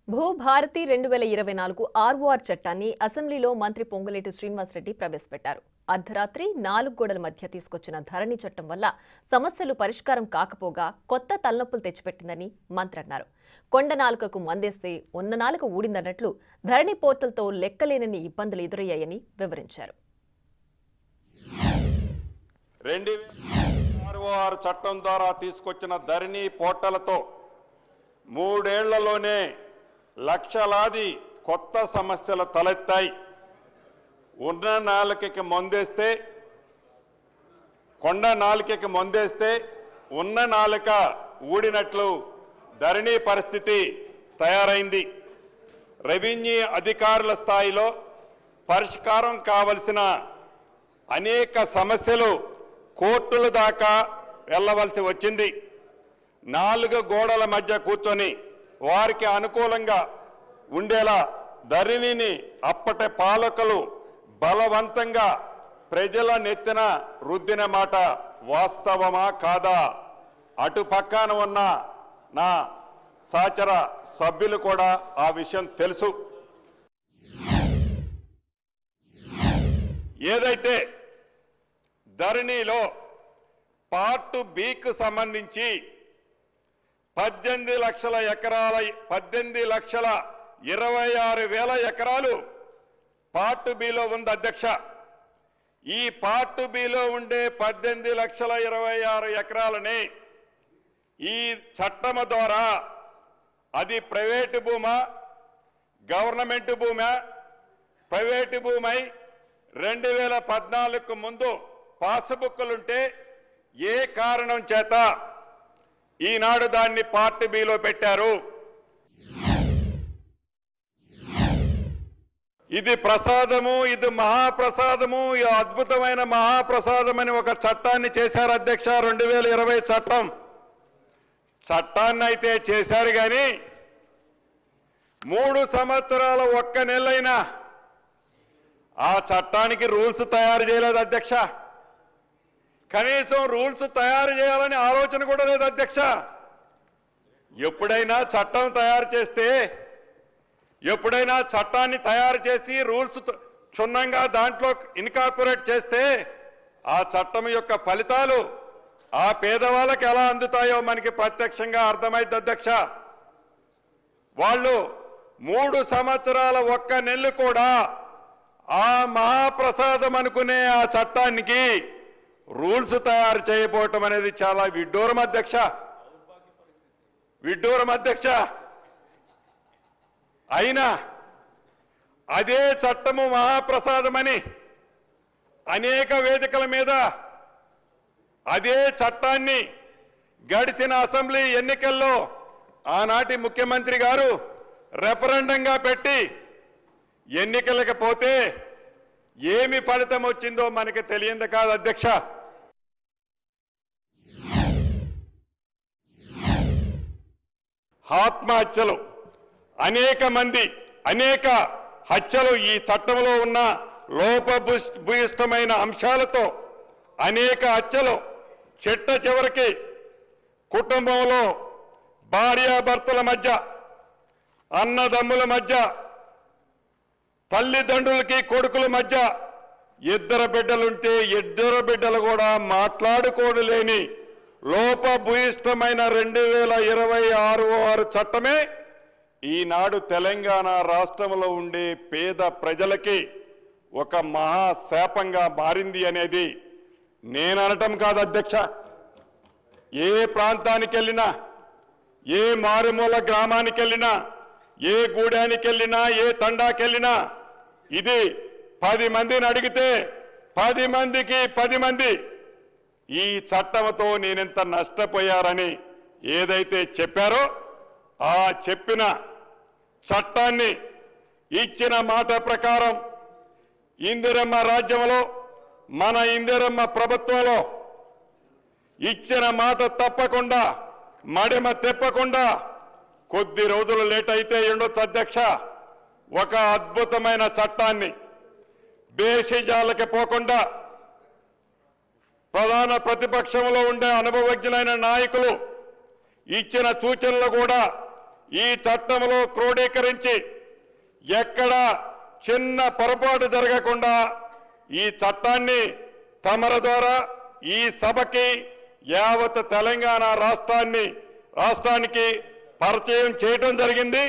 Bhubharati 2024 ROR చట్టాన్ని అసెంబ్లీలో మంత్రి పొంగులేటి శ్రీనివాసరెడ్డి ప్రవేశపెట్టారు. అర్ధరాత్రి 4 గోడల మధ్య తీసుకొచ్చిన ధరణి చట్టం వల్ల సమస్యలు పరిష్కారం కాకపోగా కొత్త తలనొప్పులు తెచ్చిపెట్టిందని మంత్రి అన్నారు. కొండ నాలుకకు మందేస్తే ఉన్న నాలుక ఊడిందన్నట్లు ధరణి పోర్టల్తో లెక్కలేనన్ని ఇబ్బందులు ఎదురయ్యాయని వివరించారు. ఆర్ఓఆర్ చట్టం ద్వారా తీసుకొచ్చిన ధరణి పోర్టల్తో 3 ఏళ్లలోనే లక్షలాది కొత్త సమస్యలు తలెత్తాయి. ఉన్న నాలుకకి మందేస్తే కొండ నాలుకకి మందేస్తే ఉన్న నాలుక ఊడినట్లు ధరణి పరిస్థితి తయారైంది. రెవెన్యూ అధికారుల స్థాయిలో పరిష్కారం కావలసిన అనేక సమస్యలు కోర్టుల దాకా వెళ్ళవలసి వచ్చింది. 4 గోడల మధ్య కూర్చొని వారికి అనుకూలంగా ఉండేలా ధరణిని అప్పటి పాలకులు బలవంతంగా ప్రజల నెత్తిన రుద్దిన మాట వాస్తవమా కాదా? అటు పక్కన ఉన్న నా సహచర సభ్యులు కూడా ఆ విషయం తెలుసు. ఏదైతే ధరణిలో పార్ట్ బికు సంబంధించి 18,26,000 ఎకరాలు పార్ట్ బిలో ఉంది అధ్యక్ష. ఈ పార్ట్ బిలో ఉండే 18,26,000 ఎకరాలని ఈ చట్టం ద్వారా అది ప్రైవేటు భూమా గవర్నమెంట్ భూమా ప్రైవేటు భూమై 2014కు ముందు పాస్బుక్లుంటే ఏ కారణం చేత ఈనాడు దాన్ని పార్ట్ బిలో పెట్టారు? ఇది ప్రసాదము, ఇది మహాప్రసాదము, ఇది అద్భుతమైన మహాప్రసాదం అని ఒక చట్టాన్ని చేశారు అధ్యక్ష. 2020 చట్టాన్ని అయితే చేశారు కానీ 3 సంవత్సరాల 1 నెలైనా ఆ చట్టానికి రూల్స్ తయారు చేయలేదు అధ్యక్ష. కనీసం రూల్స్ తయారు చేయాలని ఆలోచన కూడా లేదు అధ్యక్ష. ఎప్పుడైనా చట్టం తయారు చేస్తే ఎప్పుడైనా చట్టాన్ని తయారు చేసి రూల్స్ క్షుణ్ణంగా దాంట్లో ఇన్కార్పొరేట్ చేస్తే ఆ చట్టం యొక్క ఫలితాలు ఆ పేదవాళ్ళకి ఎలా అందుతాయో మనకి ప్రత్యక్షంగా అర్థమైంది అధ్యక్ష. వాళ్ళు 3 సంవత్సరాల 1 నెలలు కూడా ఆ మహాప్రసాదం అనుకునే ఆ చట్టానికి రూల్స్ తయారు చేయబోవటం అనేది చాలా విడ్డూరం అధ్యక్ష. అయినా అదే చట్టము మహాప్రసాదమని అనేక వేదికల మీద అదే చట్టాన్ని గడిచిన అసెంబ్లీ ఎన్నికల్లో ఆనాటి ముఖ్యమంత్రి గారు రెఫరెండంగా పెట్టి ఎన్నికలకు పోతే ఏమి ఫలితం వచ్చిందో మనకి తెలియంది కాదు అధ్యక్ష. ఆత్మహత్యలు అనేక హత్యలు ఈ చట్టంలో ఉన్న లోపభూయిష్టమైన అంశాలతో అనేక హత్యలు చిట్ట చివరికి కుటుంబంలో భార్యాభర్తల మధ్య అన్నదమ్ముల మధ్య తల్లిదండ్రులకి కొడుకుల మధ్య 2 బిడ్డలుంటే 2 బిడ్డలు కూడా మాట్లాడుకోలేని లోపభూయిష్టమైన 2026 చట్టమే ఈనాడు తెలంగాణ రాష్ట్రంలో ఉండే పేద ప్రజలకి ఒక మహాశాపంగా మారింది అనేది నేను అనటం కాదు అధ్యక్ష. ఏ ప్రాంతానికి వెళ్ళినా, ఏ మారుమూల గ్రామానికి వెళ్ళినా, ఏ గూడానికి వెళ్ళినా, ఏ తండాకి వెళ్ళినా ఇది 10 మందిని అడిగితే 10 మందికి 10 మంది ఈ చట్టంతో నేనెంత నష్టపోయారని ఏదైతే చెప్పారో ఆ చెప్పిన చట్టాన్ని ఇచ్చిన మాట ప్రకారం ఇందిరమ్మ రాజ్యంలో మన ఇందిరమ్మ ప్రభుత్వంలో ఇచ్చిన మాట తప్పకుండా మడిమ తెప్పకుండా కొద్ది రోజులు లేట్ అయితే ఉండొచ్చు అధ్యక్ష. ఒక అద్భుతమైన చట్టాన్ని బేసిజాలకి పోకుండా ప్రధాన ప్రతిపక్షంలో ఉండే అనుభవజ్ఞులైన నాయకులు ఇచ్చిన సూచనలు కూడా ఈ చట్టంలో క్రోడీకరించి ఎక్కడ చిన్న పొరపాటు జరగకుండా ఈ చట్టాన్ని తమర ద్వారా ఈ సభకి యావత్ తెలంగాణ రాష్ట్రానికి పరిచయం చేయడం జరిగింది.